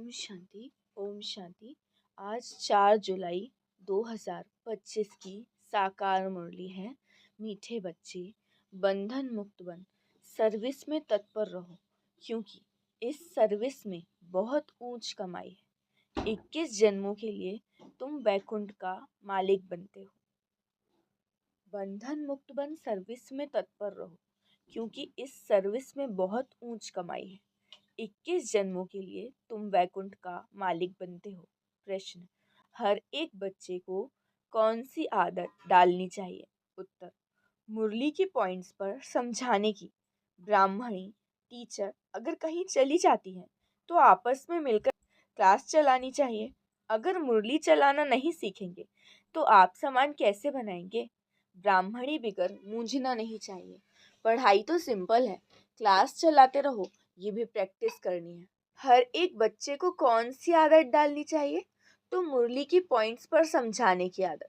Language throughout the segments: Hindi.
ओम शांति। ओम शांति। आज 4 जुलाई 2025 की साकार मुरली है। मीठे बच्चे, बंधन मुक्त बन, सर्विस में तत्पर रहो, क्योंकि इस सर्विस में बहुत ऊंच कमाई है। 21 जन्मों के लिए तुम वैकुंठ का मालिक बनते हो। बंधन मुक्त बन, सर्विस में तत्पर रहो, क्योंकि इस सर्विस में बहुत ऊंच कमाई है। 21 जन्मों के लिए तुम वैकुंठ का मालिक बनते हो। प्रश्न: हर एक बच्चे को कौन सी आदत डालनी चाहिए? उत्तर: मुरली की पॉइंट्स पर समझाने की। ब्राह्मणी टीचर अगर कहीं चली जाती है तो आपस में मिलकर क्लास चलानी चाहिए। अगर मुरली चलाना नहीं सीखेंगे तो आप सामान कैसे बनाएंगे? ब्राह्मणी बिगर मूंझना नहीं चाहिए। पढ़ाई तो सिंपल है, क्लास चलाते रहो, ये भी प्रैक्टिस करनी है। हर एक बच्चे को कौन सी आदत डालनी चाहिए? तो मुरली की पॉइंट्स पर समझाने की आदत।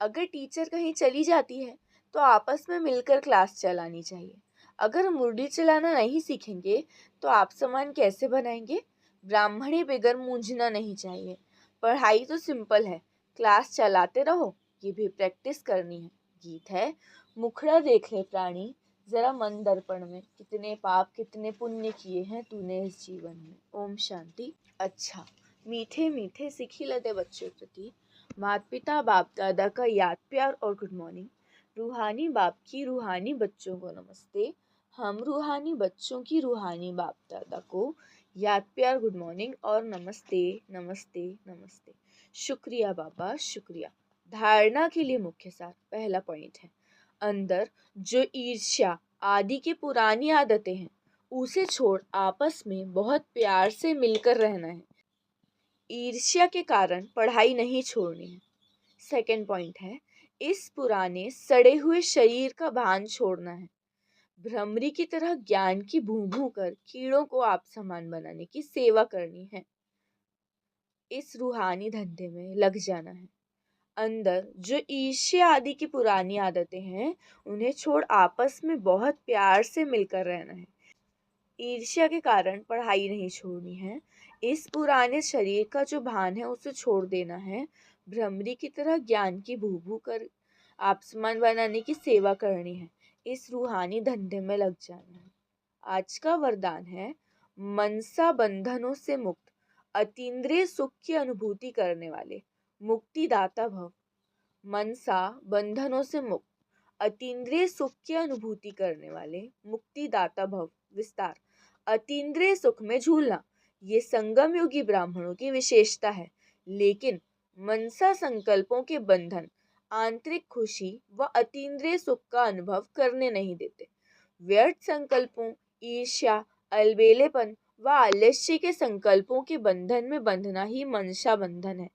अगर टीचर कहीं चली जाती है तो आपस में मिलकर क्लास चलानी चाहिए। अगर मुरली चलाना नहीं सीखेंगे तो आप सामान कैसे बनाएंगे? ब्राह्मणी बिगर मूंझना नहीं चाहिए। पढ़ाई तो सिंपल है, क्लास चलाते रहो, ये भी प्रैक्टिस करनी है। गीत है: मुखड़ा देख ले प्राणी जरा मन दर्पण में, कितने पाप कितने पुण्य किए हैं तूने इस जीवन में। ओम शांति। अच्छा, मीठे मीठे सिखिलते बच्चों प्रति माता पिता बाप दादा का याद प्यार और गुड मॉर्निंग। रूहानी बाप की रूहानी बच्चों को नमस्ते। हम रूहानी बच्चों की रूहानी बाप दादा को याद प्यार, गुड मॉर्निंग और नमस्ते नमस्ते नमस्ते। शुक्रिया बाबा, शुक्रिया। धारणा के लिए मुख्य सार। पहला पॉइंट है, अंदर जो ईर्ष्या आदि की पुरानी आदतें हैं उसे छोड़ आपस में बहुत प्यार से मिलकर रहना है। ईर्ष्या के कारण पढ़ाई नहीं छोड़नी है। सेकंड पॉइंट है, इस पुराने सड़े हुए शरीर का भान छोड़ना है। भ्रमरी की तरह ज्ञान की भूं भूं कर कीड़ों को आप समान बनाने की सेवा करनी है। इस रूहानी धंधे में लग जाना है। अंदर जो ईर्ष्या आदि की पुरानी आदतें हैं उन्हें छोड़ आपस में बहुत प्यार से मिलकर रहना है। ईर्ष्या के कारण पढ़ाई नहीं छोड़नी है। इस पुराने शरीर का जो भान है उसे छोड़ देना है। भ्रमरी की तरह ज्ञान की भूभू कर आपसमान बनाने की सेवा करनी है। इस रूहानी धंधे में लग जाना है। आज का वरदान है, मनसा बंधनों से मुक्त, अतीन्द्रिय सुख की अनुभूति करने वाले, मुक्तिदाता भव। मनसा बंधनों से मुक्त, अतीन्द्रिय सुख की अनुभूति करने वाले, मुक्तिदाता भव। विस्तार: अतीन्द्रिय सुख में झूलना ये संगम युगी ब्राह्मणों की विशेषता है, लेकिन मनसा संकल्पों के बंधन आंतरिक खुशी व अतीन्द्रिय सुख का अनुभव करने नहीं देते। व्यर्थ संकल्पों, ईर्ष्या, अलबेलेपन व आलस्य के संकल्पों के बंधन में बंधना ही मनसा बंधन है।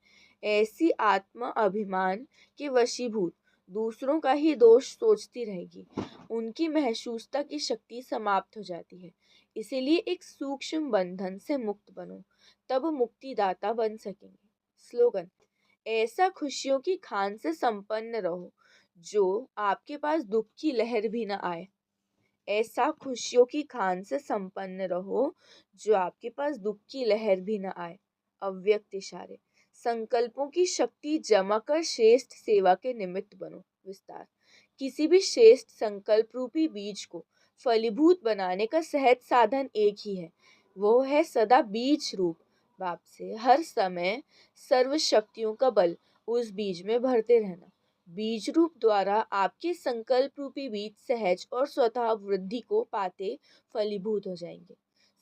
ऐसी आत्मा अभिमान के वशीभूत दूसरों का ही दोष सोचती रहेगी, उनकी महसूसता की शक्ति समाप्त हो जाती है। इसीलिए एक सूक्ष्म बंधन से मुक्त बनो, तब मुक्तिदाता बन सकेंगे। स्लोगन: ऐसा खुशियों की खान से संपन्न रहो जो आपके पास दुख की लहर भी न आए। ऐसा खुशियों की खान से संपन्न रहो जो आपके पास दुख की लहर भी न आए। अव्यक्त इशारे: संकल्पों की शक्ति जमा कर श्रेष्ठ सेवा के निमित्त बनो। विस्तार: किसी भी श्रेष्ठ संकल्प रूपी बीज को फलीभूत बनाने का सहज साधन एक ही है, वो है सदा बीज रूप बाप से हर समय सर्व शक्तियों का बल उस बीज में भरते रहना। बीज रूप द्वारा आपके संकल्प रूपी बीज सहज और स्वतः वृद्धि को पाते फलीभूत हो जाएंगे,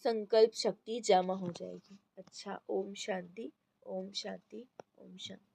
संकल्प शक्ति जमा हो जाएगी। अच्छा, ओम शांति, ओम शांति, ओम शांति।